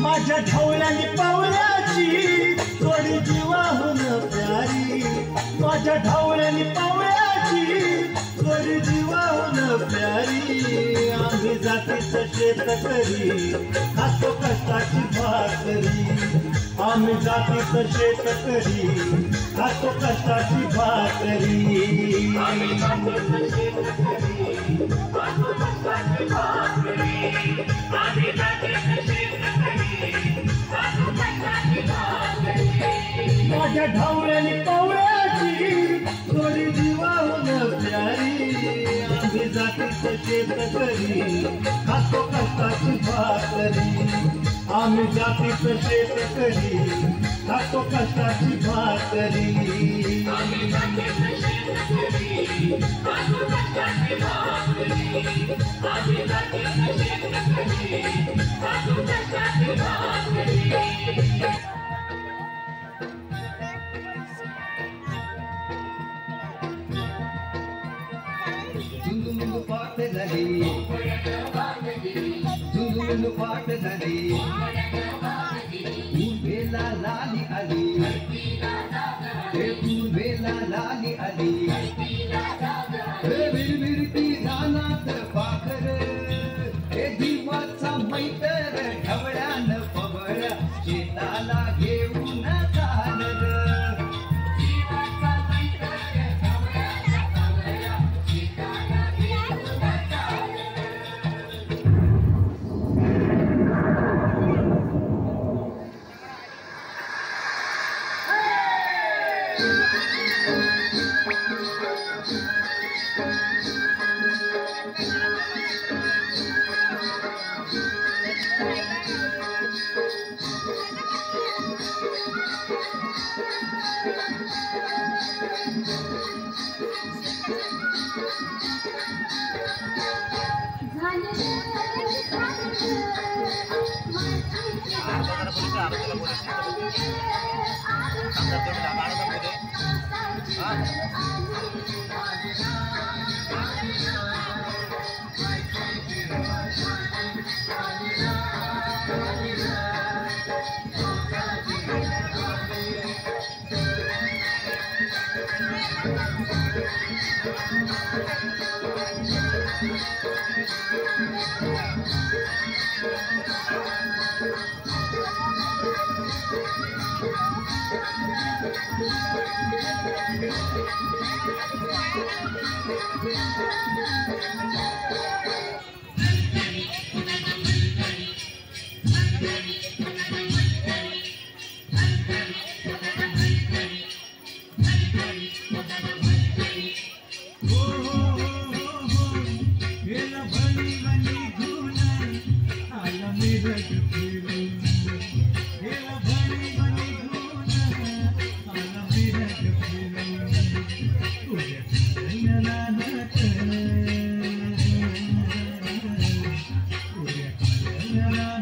माझ्या ढवळ्यानी पावळ्याची थोडी जीवाहून प्यारी, माझ्या ढवळ्यानी पावळ्याची थोडी जीवाहून प्यारी. आम्ही जातीचं शेतकरी खातो कष्टाची भाकरी, आम्ही जातीचं शेतकरी खातो कष्टाची भाकरी. आम्ही जातीचं शेतकरी खातो कष्टाची भाकरी, आम्ही जातीचं माझ्या ढवळ्यानी पावळ्याची थोडी जीवाहून प्यारी. आम्ही जातीचं शेतकरी खातो कष्टाची भाकरी, आम्ही जातीचं शेतकरी खातो कष्टाची भाकरी. आम्ही जातीचं शेतकरी खातो कष्टाची भाकरी, आम्ही जातीचं शेतकरी खातो कष्टाची भाकरी. झुंजू पाठ झाली, झुंजू पाठ झाली, पूर्वेला लाली आली, पूर्वेला लाली आली, विरविरती रानात पाखर, हे जीवाचा मैतर ढवळ्यानं पवळ्या शेताला घेऊन चाललं. Yeah.